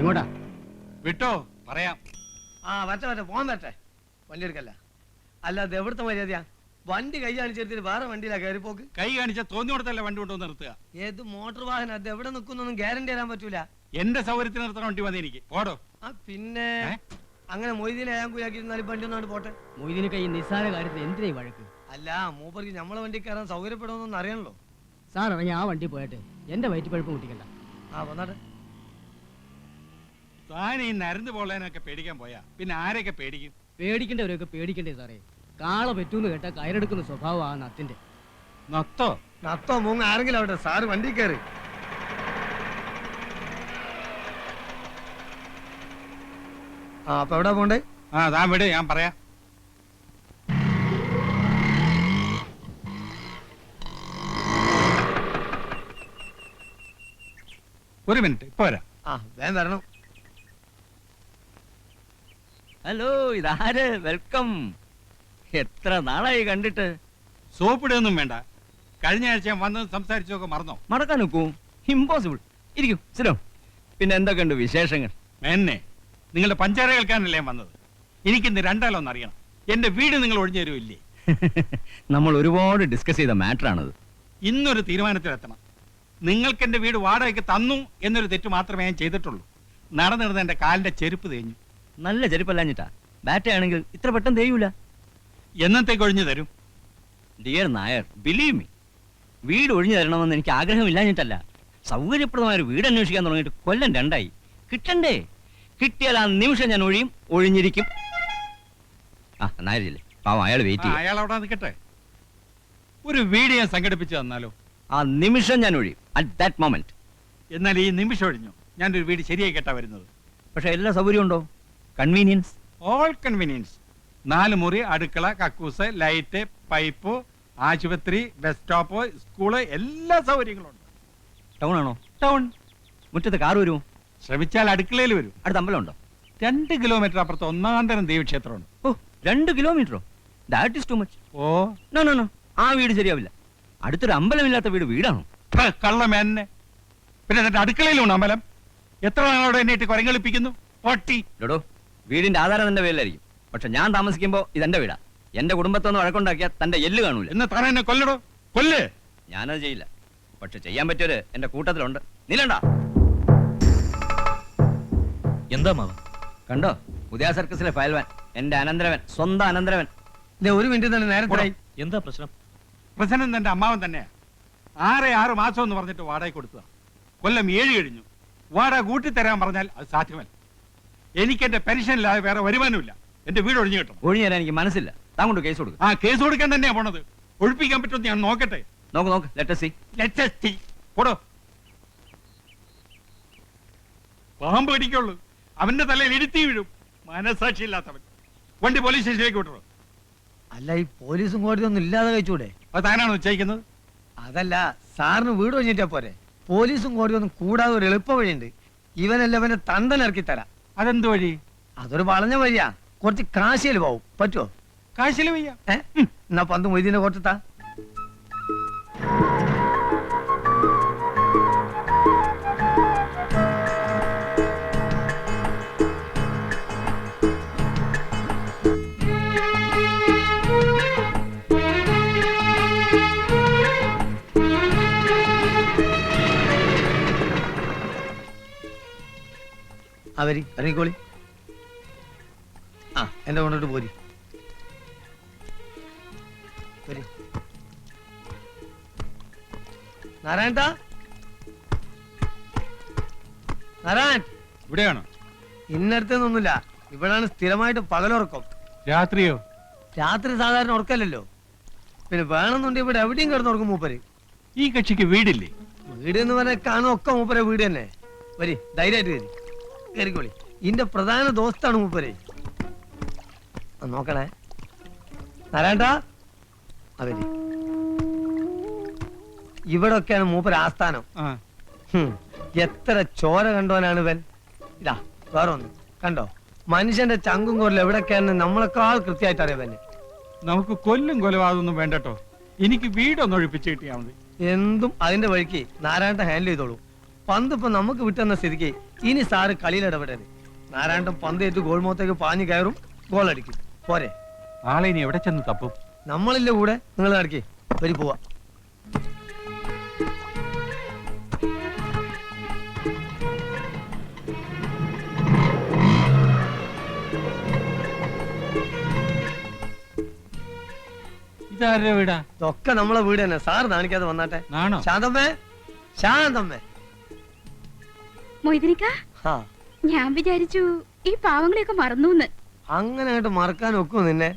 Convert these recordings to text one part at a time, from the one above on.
എങ്ങോട്ടാ? വിട്ടോ പറയാം. വരട്ടെ പോകാൻ വരട്ടെ. വണ്ടി എടുക്കല്ല. അല്ല അത് എവിടുത്തെ മര്യാദയാ? വണ്ടി കൈ കാണിച്ചെടുത്തിട്ട് വേറെ വണ്ടിയിലാ കയറി പോക്ക്. കൈ കാണിച്ച തോന്നിയോടത്തല്ല വണ്ടി കൊണ്ടുവന്ന് നിർത്തുക. ഏത് മോട്ടോർ വാഹനം അത് എവിടെ നിൽക്കുന്നൊന്നും ഗ്യാരണ്ടി തരാൻ പറ്റൂല. എന്റെ സൗകര്യത്തിന് നിർത്തണം വണ്ടി വന്ന് എനിക്ക്. ഓടോ. പിന്നെ അങ്ങനെ മൊയ്തീനെ ഏങ്കുയാക്കിയിരുന്നാലും വണ്ടി ഒന്നാണ് പോട്ടെ. മൊയ്തീനൊക്കെ ഈ നിസ്സാര കാര്യത്തിൽ എന്തിനാ ഈ വഴക്ക്? അല്ല മൂപ്പർക്ക് നമ്മളെ വണ്ടി കയറാൻ സൗകര്യപ്പെടുമെന്നൊന്നും അറിയണല്ലോ. സാർ ഇറങ്ങി ആ വണ്ടി പോയിട്ട് എന്റെ വയറ്റിപ്പഴുപ്പ് മുട്ടിക്കണ്ട. വന്നാട്ടെ. താൻ ഈ നരന്ന് പോളേനൊക്കെ പേടിക്കാൻ പോയാ പിന്നെ ആരെയൊക്കെ പേടിക്കും? പേടിക്കേണ്ടവരൊക്കെ പേടിക്കണ്ടേ സാറേ. കാള പറ്റൂന്ന് കേട്ടാ കയറെടുക്കുന്ന സ്വഭാവം ആ നത്തിന്റെ. നത്തോ മൂങ്ങ ആരെങ്കിലും അവിടെ. സാറ് വണ്ടി കയറി. അപ്പൊ എവിടാ പോണ്ടേ? താൻ വിട്, ഞാൻ പറയാം. ഒരു മിനിറ്റ്, ഇപ്പൊ വരാം. വേഗം വരണം. ഹലോ, ഇതാര്? വെൽക്കം. എത്ര നാളായി കണ്ടിട്ട്. സോപ്പിടൊന്നും വേണ്ട. കഴിഞ്ഞ ആഴ്ച ഞാൻ വന്ന് സംസാരിച്ചൊക്കെ മറന്നോ? മറക്കാൻ നോക്കൂ, ഇമ്പോസിബിൾ. ഇരിക്കൂ, സിരോ. പിന്നെ എന്തൊക്കെയുണ്ട് വിശേഷങ്ങൾ? എന്നെ നിങ്ങളുടെ പഞ്ചാര കേൾക്കാനല്ലേ ഞാൻ വന്നത്. എനിക്കിന്ന് രണ്ടാലൊന്നും അറിയണം. എന്റെ വീട് നിങ്ങൾ ഒഴിഞ്ഞു തരുമില്ലേ? നമ്മൾ ഒരുപാട് ഡിസ്കസ് ചെയ്ത മാറ്റർ ആണത്. ഇന്നൊരു തീരുമാനത്തിലെത്തണം. നിങ്ങൾക്ക് എന്റെ വീട് വാടകയ്ക്ക് തന്നു എന്നൊരു തെറ്റ് മാത്രമേ ഞാൻ ചെയ്തിട്ടുള്ളൂ. നടന്നിരുന്ന എന്റെ കാലിന്റെ ചെരുപ്പ് തേഞ്ഞു. നല്ല ചെരുപ്പല്ലാഞ്ഞിട്ടാ. ബാറ്റ ആണെങ്കിൽ ഇത്ര പെട്ടെന്ന് തേയൂല. എന്നത്തേക്ക് ഒഴിഞ്ഞു തരും? ഡിയർ നായർ, ബിലീവ് മീ, വീട് ഒഴിഞ്ഞു തരണമെന്ന് എനിക്ക് ആഗ്രഹമില്ലാഞ്ഞിട്ടല്ല. സൗകര്യപ്രദമായ ഒരു വീട് അന്വേഷിക്കാൻ തുടങ്ങിയിട്ട് കൊല്ലം 2 കിട്ടണ്ടേ? കിട്ടിയാൽ ആ നിമിഷം ഞാൻ ഒഴിഞ്ഞിരിക്കും. നായരില്ലേ പാവം, അയാൾ വെയിറ്റ് ചെയ്യും. അയാൾ അവിടെ നിൽക്കട്ടെ. ഒരു വീട് ഞാൻ സംഘടിപ്പിച്ചു തന്നാലോ? ആ നിമിഷം ഞാൻ ഒഴിയും. At that moment. എന്നാൽ ഈ നിമിഷം ഒഴിഞ്ഞു ഞാനൊരു വീട് ശരിയായി കേട്ടാ വരുന്നത്. പക്ഷെ എല്ലാ സൗകര്യം ഉണ്ടോ? Convenience, all convenience. 4 മുറി, അടുക്കള, കക്കൂസ്, ലൈറ്റ്, പൈപ്പ്, ആശുപത്രി, ബസ് സ്റ്റോപ്പ്, സ്കൂള്, എല്ലാ സൗകര്യങ്ങളും ഉണ്ട്. ടൗൺ ആണോ? ടൗൺ. മുറ്റത്ത് കാർ വരുമോ? ശ്രമിച്ചാൽ അടുക്കളയിൽ വരും. അടുത്ത അമ്പലം ഉണ്ടോ? 2 കിലോമീറ്റർ അപ്പുറത്ത് ഒന്നാന്തരം ദേവീക്ഷേത്രമുണ്ട്. 2 കിലോമീറ്ററോ? That is too much. No no no, ആ വീട് ശരിയാവില്ല. അടുത്തൊരു അമ്പലമില്ലാത്ത വീടാണോ? കള്ളമേന്നെ. പിന്നെ എന്നിട്ട് അടുക്കളയിലുണ്ട് അമ്പലം. എത്ര നാളോടെ എന്നെ കുരങ്ങളിപ്പിക്കുന്നു പട്ടി. ഡോടോ, വീടിന്റെ ആധാരം തന്റെ പേരിലായിരിക്കും. പക്ഷെ ഞാൻ താമസിക്കുമ്പോ ഇതെന്റെ വീടാ. എന്റെ കുടുംബത്തൊന്ന് വഴക്കുണ്ടാക്കിയാൽ തന്റെ എല്ല് കാണൂല. എന്ന് താൻ എന്നെ കൊല്ലടോ, കൊല്ല്. ഞാനത് ചെയ്യില്ല. പക്ഷെ ചെയ്യാൻ പറ്റിയൊരു എന്റെ കൂട്ടത്തിലുണ്ട്. നീലണ്ട. എന്താ മാവ? കണ്ടോ, പുതിയ സർക്കസിലെ ഫയൽവാൻ, എന്റെ അനന്തരവൻ, സ്വന്തം അനന്തരവൻ. ഒരു മിനിറ്റ് തന്നെ നേരത്തെ. എന്താ പ്രശ്നം? പ്രശ്നം തന്റെ അമ്മാവൻ തന്നെയാ. 6 മാസം എന്ന് പറഞ്ഞിട്ട് വാടക കൊടുത്തതാ. കൊല്ലം 7 കഴിഞ്ഞു. വാടക കൂട്ടിത്തരാൻ പറഞ്ഞാൽ അത് സാധ്യമല്ല. എനിക്ക് എന്റെ പെൻഷനില്ലാതെ വേറെ വരുമാനമില്ല. എന്റെ വീട് ഒഴിഞ്ഞു കിട്ടും. ഒഴിഞ്ഞു തരാൻ എനിക്ക് മനസ്സില്ല. താൻ കൊണ്ട് കേസ് കൊടുക്കും. കേസ് കൊടുക്കാൻ തന്നെയാ പോണത്. ഒഴിപ്പിക്കാൻ പറ്റുമെന്ന് ഞാൻ നോക്കട്ടെ. നോക്ക്, ലെറ്റ് സീ. പോടോ. പാമ്പ് കടിക്കുള്ളൂ. അവന്റെ തലയിൽ ഇടുത്തി വീഴും. മനസാക്ഷി ഇല്ലാത്തവൻ. വണ്ടി പോലീസ് സ്റ്റേഷനിലേക്ക് വിട്ടോ. അല്ല, ഈ പോലീസും കോടതി ഒന്നും ഇല്ലാതെ കഴിച്ചൂടെ? അത് താനാണോ നിശ്ചയിക്കുന്നത്? അതല്ല, സാറിന് വീട് ഒഴിഞ്ഞിട്ടാ പോരെ. പോലീസും കോടതി ഒന്നും കൂടാതെ ഒരു എളുപ്പ വഴിയുണ്ട്. ഇവനല്ല അവന്റെ തണ്ടൻ ഇറക്കി തരാം. അതെന്ത് വഴി? അതൊരു വളഞ്ഞ വഴിയാ. കുറച്ച് കാശിയിൽ പോവും. പറ്റുമോ? കാശില് വയ്യ. എന്നാ 10 മൊയ്തീനെ കൊടുത്താ. ഇറങ്ങിക്കോളി. എന്റെ കൊണ്ടിട്ട് പോരി. നാരായണ, നാരായൺ ഇവിടെയാണോ? ഇന്നടുത്തൊന്നുമില്ല. ഇവിടാണ് സ്ഥിരമായിട്ട് പകലുറക്കം. രാത്രിയോ? രാത്രി സാധാരണ ഉറക്കല്ലോ. പിന്നെ വേണമെന്നുണ്ടെങ്കിൽ ഇവിടെ എവിടെയും കിടന്നുറക്കും മൂപ്പര്. ഈ കക്ഷിക്ക് വീടില്ലേ? വീട് എന്ന് പറഞ്ഞാൽ കാണും ഒക്കെ മൂപ്പരെ വീട് തന്നെ. വരി, ധൈര്യമായിട്ട് വരി, കയറിക്കോളി. ഇതിന്റെ പ്രധാന ദോസ്താണ് മൂപ്പര്. നോക്കണേ നാരായണ. അവര് ഇവിടെ ഒക്കെയാണ് മൂപ്പര് ആസ്ഥാനം. എത്ര ചോര കണ്ടോനാണ് ഇവൻ. ഇതാ വേറൊന്ന് കണ്ടോ, മനുഷ്യന്റെ ചങ്കും കോരിൽ എവിടെയൊക്കെയാണെന്ന് നമ്മളെക്കാൾ കൃത്യമായിട്ട് അറിയാൻ. നമുക്ക് കൊല്ലും കൊലപാതകമൊന്നും വേണ്ടട്ടോ. എനിക്ക് വീടൊന്ന് ഒഴിപ്പിച്ച് കിട്ടിയാൽ മതി. എന്തും അതിന്റെ വഴിക്ക് നാരായണ ഹാൻഡിൽ ചെയ്തോളൂ. പന്ത് ഇപ്പൊ നമുക്ക് വിട്ടെന്ന സ്ഥിതിക്ക് ഇനി സാറ് കളിയിൽ ഇടപെടരുത്. നാരായണൻ പന്ത് ഏറ്റ് ഗോൾ മുഖത്തേക്ക് പാഞ്ഞു കയറും, ഗോൾ അടിക്കും. പോരെ? ആളെ ഇനി എവിടെ ചെന്ന് തപ്പും? നമ്മളില്ല കൂടെ, നിങ്ങൾ നടക്കേ വരി പോവാ. ഇതാരുടെ വീടാ? ഇതൊക്കെ നമ്മളെ വീട് തന്നെ. സാറ് കാണിക്കാതെ വന്നാട്ടെ. ആണോ? ശാന്തമ്മേ, ശാന്തമ്മേ. മൊയ്തനിക്ക, ആ, ഞാൻ വിചാരിച്ചു ഈ പാവങ്ങളെയൊക്കെ മറന്നൂന്ന്. അങ്ങനെ അങ്ങോട്ട് മറക്കാൻ ഒക്കും നിന്നെ?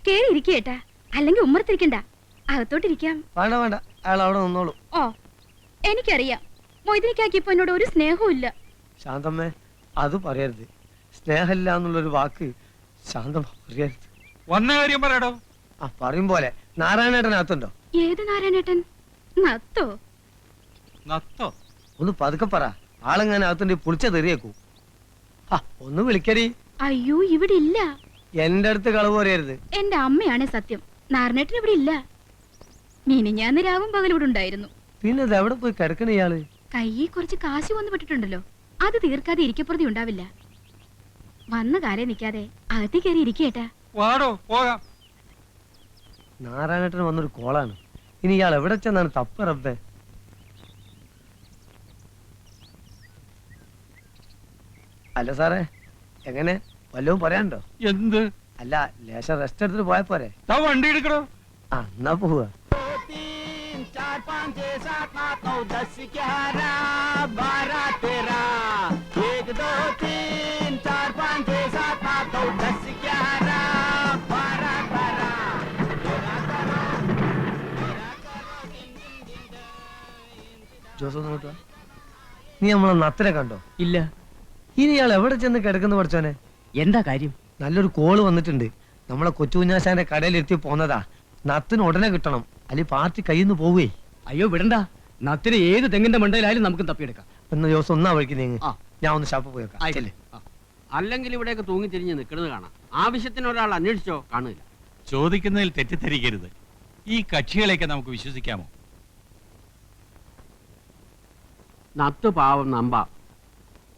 കേറി ഇരിക്കേട്ടാ, അല്ലെങ്കിൽ ഉമ്മറത്തിരിക്കണ്ട, അകത്തോട്ടിരിക്കാം. വേണ്ട വേണ്ട, അയാൾ അവിടെ നിന്നോളൂ. ഓ, എനിക്കറിയാം മൊയ്തനിക്കാക്ക് ഇപ്പൊ എന്നോട് ഒരു സ്നേഹവും ഇല്ല. ശാന്തമ്മേ, അത് പറയരുത്. സ്നേഹമില്ല എന്നുള്ളൊരു വാക്ക് ശാന്തമ്മ പറയരുത്. വന്ന കാര്യം പറയടോ. ആ, പറയും പോലെ. നാരായണേട്ടനകത്തുണ്ടോ? ഏത് നാരായണേട്ടൻ? നത്തോ? നത്തോ? ഒന്ന് പതുക്കെ പറ. ആളെങ്ങനെ അകത്തുണ്ട് പുളിച്ച തെറിയേക്കൂ. ആ, ഒന്ന് വിളിക്കടി. അയ്യോ, ഇവിടെ ഇല്ല. എന്റെ അടുത്ത് കളവ് പറയരുത്. എന്റെ അമ്മയാണ് സത്യം. നാരായണേട്ടൻ ഇവിടെ ഇല്ല. മിനിഞ്ഞാന്ന് രാവും പകലും ഇവിടെ ഉണ്ടായിരുന്നു. പിന്നെ ഇത് എവിടെ പോയി കിടക്കണ ഇയാള്? കയ്യിൽ കുറച്ച് കാശ് വന്നു പെട്ടിട്ടുണ്ടല്ലോ, അത് തീർക്കാതെ ഇരിക്കപ്പുറതി ഉണ്ടാവില്ല. വന്ന കാലേ നിൽക്കാതെ അകത്തി കയറി ഇരിക്കേട്ടാ. വാടോ, പോകാം. നാരായണേട്ടന് വന്നൊരു കോളാണ്. ഇനി ഇയാൾ എവിടെ ചെന്നാണ് തപ്പ് റബ്ബേ? അല്ല സാറേ, എങ്ങനെ വല്ലതും പറയാനുണ്ടോ? എന്ത്? അല്ല, ലേശം റെസ്റ്റ് എടുത്തിട്ട് പോയാ പോരെ? താ വണ്ടി എടുക്കണോ? ആ, എന്നാ പോവാ. ജോസ് ഒന്ന് നോക്കുക. നീ നമ്മളെ നത്തിനെ കണ്ടോ? ഇല്ല. ഇനി ഇയാൾ എവിടെ ചെന്ന് കിടക്കുന്നു പഠിച്ചോനെ? എന്താ കാര്യം? നല്ലൊരു കോള് വന്നിട്ടുണ്ട്. നമ്മളെ കൊച്ചുകുഞ്ഞാശാന്റെ കടയിൽ എത്തി പോന്നതാ. നത്തിന് ഉടനെ കിട്ടണം, അല്ലെങ്കിൽ പാർട്ടി കയ്യിൽ നിന്ന് പോവേ. അയ്യോ വിടണ്ട, നത്തിന് ഏത് തെങ്ങിന്റെ മണ്ടയിലായാലും നമുക്ക് തപ്പിയെടുക്കാം. എന്ന് ദിവസം ഒന്നാ വഴിക്ക് നീങ്ങ്. ആ. ഞാൻ ഒന്ന് ഷാപ്പ് പോയേക്കാം. ആയിക്കല്ലേ. അല്ലെങ്കിൽ ഇവിടെയൊക്കെ തൂങ്ങി തിരിഞ്ഞ് നിൽക്കുന്നത് കാണാം. ആവശ്യത്തിന് ഒരാൾ അന്വേഷിച്ചോ കാണില്ല. ചോദിക്കുന്നതിൽ തെറ്റിദ്ധരിക്കരുത്. ഈ കക്ഷികളെയൊക്കെ നമുക്ക് വിശ്വസിക്കാമോ? നത്ത് പാവം നമ്പ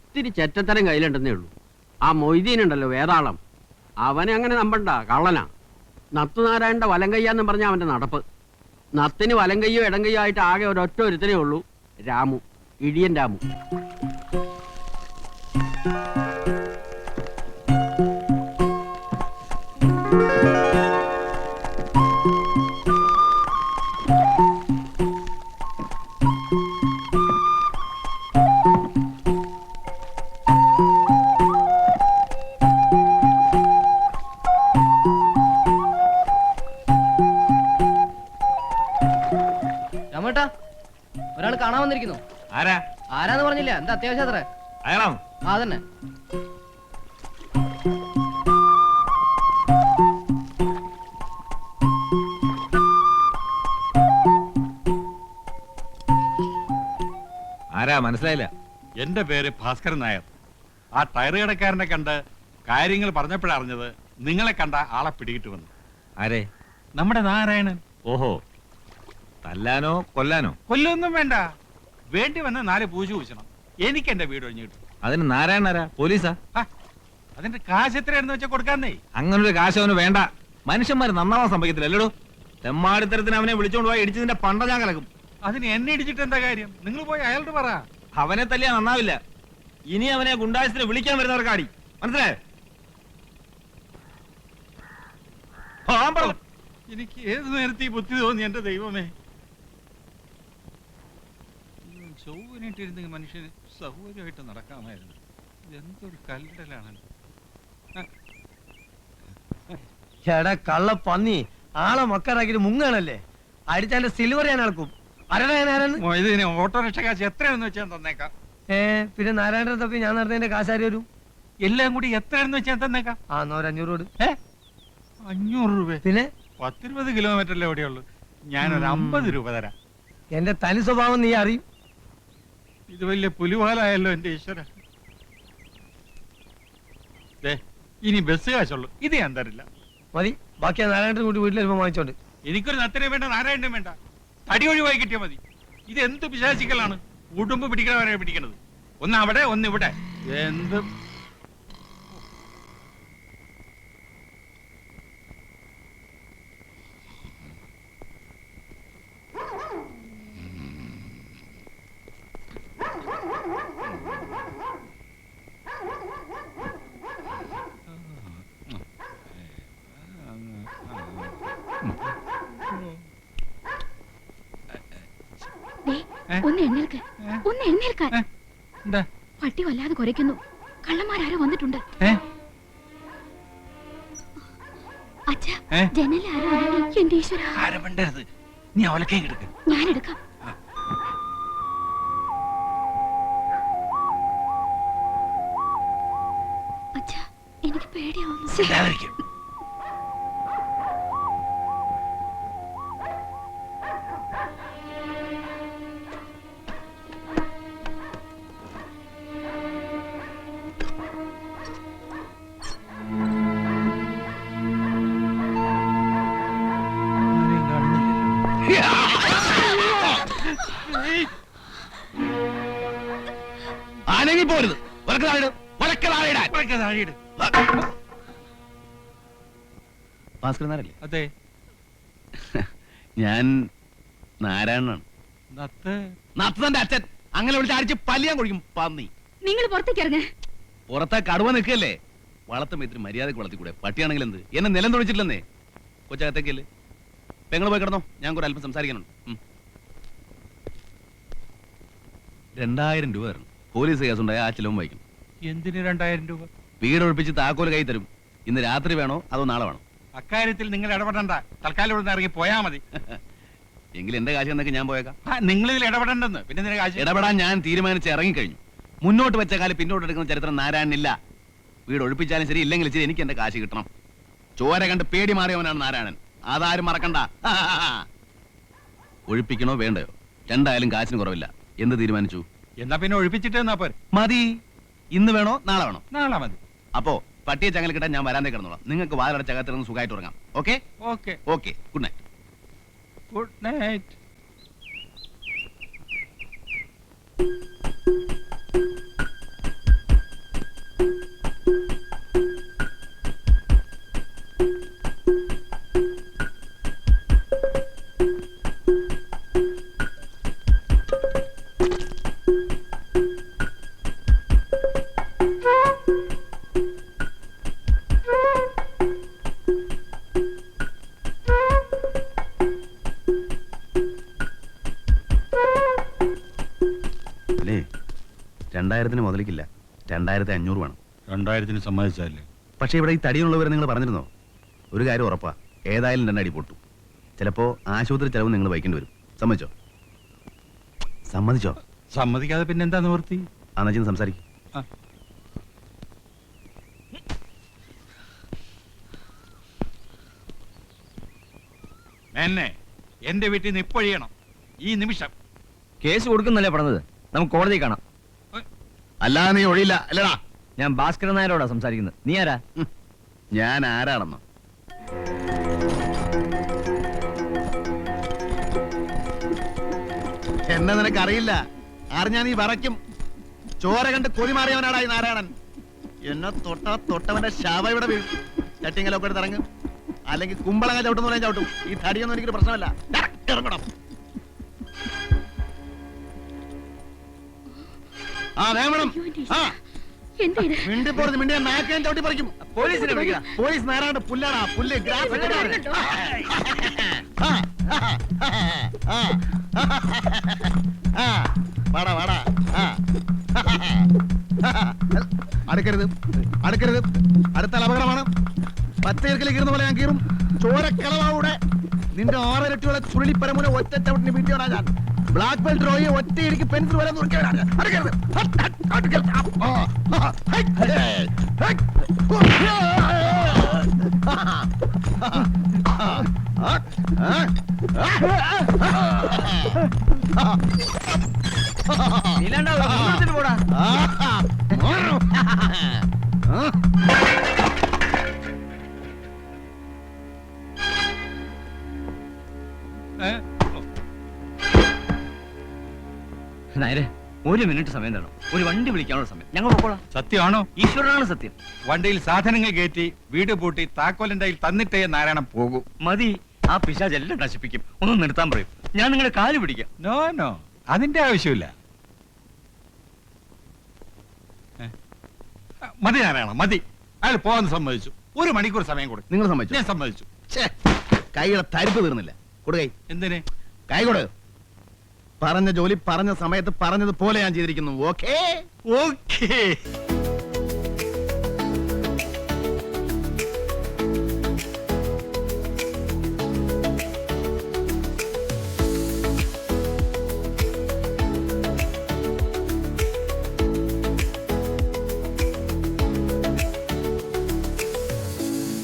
ഇത്തിരി ചെറ്റത്തരം കയ്യിലുണ്ടെന്നേ ഉള്ളൂ. ആ മൊയ്തീനുണ്ടല്ലോ വേതാളം, അവനെ അങ്ങനെ നമ്പണ്ട, കള്ളനാ. നത്തുനാരായണന്റെ വലങ്കയ്യാന്ന് പറഞ്ഞ അവന്റെ നടപ്പ്. നത്തിന് വലങ്കയ്യോ ഇടങ്കയ്യോ ആയിട്ട് ആകെ ഒരൊറ്റ ഒരുത്തനേ ഉള്ളൂ, രാമു, ഇടിയൻ രാമു. രാമേട്ടാ, ഒരാൾ കാണാൻ വന്നിരിക്കുന്നു. ആരാ? ആരാന്ന് പറഞ്ഞില്ല. എന്താ അത്യാവശ്യം അത്ര? അയാളാണോ? ആ തന്നെ. ആരാ മനസ്സിലായില്ല? എന്റെ പേര് ഭാസ്കരൻ നായർ. ആ ടയർ കടക്കാരനെ കണ്ട് കാര്യങ്ങൾ പറഞ്ഞപ്പോഴറിഞ്ഞത് നിങ്ങളെ കണ്ട ആളെ പിടികിട്ടുവന്നു. ആരെ? നമ്മുടെ നാരായണൻ. ഓഹോ, തല്ലാനോ കൊല്ലാനോ? കൊല്ലൊന്നും വേണ്ട, വേണ്ടി വന്ന് 4 പൂജ പൂശണം. എനിക്ക് എന്റെ വീട് ഒഴിഞ്ഞു കിട്ടും. അതിന് നാരായണനാരാ? പോലീസാ? അതിന്റെ കാശ് എത്രയാണെന്ന് വെച്ചാൽ കൊടുക്കാന്നേ. അങ്ങനൊരു കാശ് അവന് വേണ്ട. മനുഷ്യന്മാര് നന്നാവാൻ സംഭവിക്കത്തില്ലല്ലോ. തെമ്മാടിത്തരത്തിന് അവനെ വിളിച്ചോണ്ട് പോയി ഇടിച്ചതിന്റെ പണ്ട ഞാൻ കലക്കും. അതിന് എന്നെ ഇടിച്ചിട്ട് എന്താ കാര്യം? നിങ്ങൾ പോയി അയാളോട് പറ. അവനെ തല്ലിയാ നന്നാവില്ല. ഇനി അവനെ ഗുണ്ടായസിനെ വിളിക്കാൻ വരുന്നവർക്കാടി, മനസ്സിലായോ? എനിക്ക് ഏത് നേരത്തെ ഈ ബുദ്ധി തോന്നി എന്റെ ദൈവമേ. ചൊവ്വനായിട്ടിരുന്നെങ്കിൽ മനുഷ്യന് സൗകര്യമായിട്ട് നടക്കാമായിരുന്നു. എന്തൊരു കല്ലടലാണ്. എടാ കള്ള പന്നി, ആളെ മക്കാറാക്കിട്ട് മുങ്ങാണല്ലേ? അടിച്ചാന്റെ സിൽവർ ഞാൻ അളക്കും. ഇതിന് ഓട്ടോറിക്ഷ കാശ് എത്രയാണെന്ന് വെച്ചാൽ തന്നേക്കാം. പിന്നെ നാരായണൻ തപ്പി ഞാൻ നടന്നതിന്റെ കാശാരി വരും. എല്ലാം കൂടി എത്രയാണെന്ന് വെച്ചാൽ തന്നേക്കാം. ആ, എന്നാ ഒരു 500 കൊടു. 500 രൂപ? പിന്നെ 10-20 കിലോമീറ്ററല്ലേ എവിടെയുള്ളൂ. ഞാനൊരു 50 രൂപ തരാം. എന്റെ തനി സ്വഭാവം നീ അറിയും. ഇത് വലിയ പുലിവാലായല്ലോ എന്റെ ഈശ്വര. ഇനി ബസ് കാശുള്ളൂ, ഇത് ഞാൻ തരില്ല. മതി, ബാക്കി നാരായണൻ കൂട്ടി വീട്ടിൽ വരുമ്പോ വാങ്ങിച്ചോണ്ട്. എനിക്കൊരു നത്തിനെ വേണ്ട, നാരായണനും വേണ്ട. തടി ഒഴിവായി കിട്ടിയാൽ മതി. ഇത് എന്ത് പിശാചിക്കലാണ്. ഉടുമ്പ് പിടിക്കണവരെ പിടിക്കണത്. ഒന്ന് അവിടെ ഒന്ന് ഇവിടെ. എന്ത് ഒന്ന് എഴുന്നേൽക്ക്, ഒന്ന് എഴുന്നേൽക്കാൻ. എന്താ പട്ടി വല്ലാതെ കുരയ്ക്കുന്നു. കള്ളന്മാരാരോ വന്നിട്ടുണ്ട്. അച്ഛാ, ജനലാരോ അനങ്ങി. എന്റെ ഈശ്വര, ആരും മിണ്ടരുത്. നീ അവലക്കേ കിടക്ക്. ഞാനെടുക്കാം. അച്ഛാ, എനിക്ക് പേടിയാവുന്നു. ആണെങ്കിൽ പോരുത്. ഭാസ്കരൻ നായരല്ലേ? അതെ. ഞാൻ നാരായണനാണ്. നത്തന്റെ അച്ഛൻ. അങ്ങനെ വിളിച്ച് അടിച്ച് പല്ലിയാൻ കൊഴിക്കും പന്നി. നിങ്ങൾ പുറത്തേക്ക് ഇറങ്ങ. പുറത്തെ കടുവ നിൽക്കല്ലേ? വളർത്തുമ്പോ ഇത്തിരി മര്യാദക്ക് വളർത്തിക്കൂടെ? പട്ടിയാണെങ്കിൽ എന്ത്? എന്നെ നിലം തൊഴിച്ചിട്ടില്ലെന്നേ. കൊച്ചകത്തേക്കല്ലേ? പെങ്ങൾ പോയി കിടന്നോ, ഞാൻ കൂടെ അല്പം സംസാരിക്കാനുണ്ട്. 2000 രൂപ തരണം. പോലീസ് കേസുണ്ടായ ആ ചിലവും വായിക്കും. എന്തിന് 2000 രൂപ? വീട് ഒഴിപ്പിച്ച് താക്കോല് കൈ തരും. ഇന്ന് രാത്രി വേണോ അതോ നാളെ വേണോ? അക്കാര്യത്തിൽ നിങ്ങൾ ഇടപെടണ്ട. തൽക്കാലം ഇവിടെ ഇറങ്ങി പോയാ മതി. എങ്കിൽ എന്റെ കാശ് എന്നൊക്കെ ഞാൻ പോയേക്കാം. നിങ്ങൾ ഇതിൽ ഇടപെടണ്ടെന്ന്. പിന്നെ നിന്റെ കാശ് ഇടപെടാൻ ഞാൻ തീരുമാനിച്ച് ഇറങ്ങിക്കഴിഞ്ഞു. മുന്നോട്ട് വെച്ച കാലം പിന്നോട്ട് എടുക്കുന്ന ചരിത്രം നാരായണനില്ല. വീട് ഒഴിപ്പിച്ചാലും ശരി, ഇല്ലെങ്കിൽ ശരി, എനിക്ക് എന്റെ കാശ് കിട്ടണം. ചോര കണ്ട് പേടി മാറിയവനാണ് നാരായണൻ. അതാരും മറക്കണ്ട. ഒഴിപ്പിക്കണോ വേണ്ടയോ? രണ്ടായാലും കാശിന് കുറവില്ല. എന്ത് തീരുമാനിച്ചു? എന്നാ പിന്നെ ഒഴിപ്പിച്ചിട്ട് എന്നാ പോരെ. മതി. ഇന്ന് വേണോ നാളെ വേണോ? നാളെ മതി. അപ്പോ പട്ടിയെ ചങ്ങല കിട്ടാൻ ഞാൻ വരാന്തേ കിടന്നോളാം. നിങ്ങൾക്ക് വാതിലടച്ചകത്തിരുന്ന് സുഖമായിട്ട് ഉറങ്ങാം. Okay okay okay. Good night. Good night. അല്ലേ 2000 മുതലിക്കില്ല. 2500 വേണം. 2000 സമ്മതിച്ചല്ലേ? പക്ഷേ ഇവിടെ ഈ തടിയുള്ളവരെ നിങ്ങൾ പറഞ്ഞിരുന്നോ? ഒരു കാര്യം ഉറപ്പാ, ഏതായാലും 2 അടി പൊട്ടും. ചിലപ്പോ ആശുപത്രി ചെലവ് നിങ്ങൾ വഹിക്കേണ്ടി വരും. സമ്മതിച്ചോ? സമ്മതിച്ചോ? സമ്മതിക്കാതെ പിന്നെ എന്താ നിവൃത്തി? അന്നച്ചിന്ന് സംസാരിക്കും. എന്നെ എന്റെ വീട്ടിൽ നിന്ന് ഇപ്പൊഴിയണം ഈ നിമിഷം. കേസ് കൊടുക്കുന്നല്ലേ പറഞ്ഞത്? നമുക്ക് കോടതി കാണാം. അല്ലാതെ നീ ഒഴിയില്ല അല്ലടാ. ഞാൻ ഭാസ്കരൻ നായരോടാ സംസാരിക്കുന്നത്. നീ ആരാ? ഞാൻ ആരാണെന്നോ? എന്നെ നിനക്കറിയില്ല. അറിഞ്ഞാ നീ വറയ്ക്കും. ചോര കണ്ട് കൊതി മാറിയവനാടാ ഈ നാരായണൻ. എന്നെ തൊട്ടവന്റെ ശവ ഇവിടെ വീഴും. ചട്ടിങ്ങലൊക്കെ എടുത്ത് ഇറങ്ങും. അല്ലെങ്കിൽ കുമ്പളങ്ങ ചവിട്ടുന്ന പോലെ ചവിട്ടും. ഈ തടിയൊന്നും എനിക്കൊരു പ്രശ്നമല്ല. ഇറങ്ങണം. വേണം. മിണ്ടിപ്പോറത് മിണ്ടിയാ നാക്കാൻ ചവിട്ടി പറിക്കും. പോലീസിനെ വിളിക്കണം. പോലീസ് നേരാണ്ട് പുല്ലാടാ. പുല്ല് വാടാ വാടാ. അടുക്കരുത് അടുക്കരുത്. അടുത്താൽ അപകടമാണ്. പച്ചയിറക്കിൽ കീറുന്ന പോലെ ഞാൻ കീറും. ചോരക്കളവാവിടെ നിന്റെ 6 ഇരട്ടിയുള്ള ചുരുളിപ്പരമുന ഒറ്റ ചവിട്ടിന് വീട്ടിയോടാ ഞാൻ. ബ്ലാക്ക് ബെൽറ്റ് റോയെ ഒറ്റയിടിക്ക് പെൻസിൽ വരെ നുറുക്കിയവരാണ്. അടുക്കരുത്. പോടാ. നായരെ ഒരു മിനിറ്റ് സമയം തരണം. ഒരു വണ്ടി വിളിക്കാനുള്ള സമയം. ഞങ്ങൾ പോക്കോളാം. സത്യമാണോ? ഈശ്വരനാണ് സത്യം. വണ്ടിയിൽ സാധനങ്ങൾ കയറ്റി വീട് പൂട്ടി താക്കോലിന്റെ കയ്യിൽ തന്നിട്ടേ നാരായണൻ പോകൂ. മതി. ആ പിശാച് എല്ലാം നശിപ്പിക്കും. ഒന്ന് നിർത്താൻ പറയും. ഞാൻ നിങ്ങളുടെ കാല് പിടിക്കാം. നോ നോ, അതിന്റെ ആവശ്യമില്ല. മതി നാരായണ, മതി. അയാൾ പോകാൻ സമ്മതിച്ചു. 1 മണിക്കൂർ സമയം കൊടുക്കും. നിങ്ങൾ സമ്മതിച്ചു? ഞാൻ സമ്മതിച്ചു. കൈയുടെ തരിപ്പ് തീർന്നില്ല. കൊടുകൈ. എന്തിന്? കൈ കൊടു. പറഞ്ഞ ജോലി പറഞ്ഞ സമയത്ത് പറഞ്ഞതുപോലെ ഞാൻ ചെയ്തിരിക്കുന്നു. Okay okay.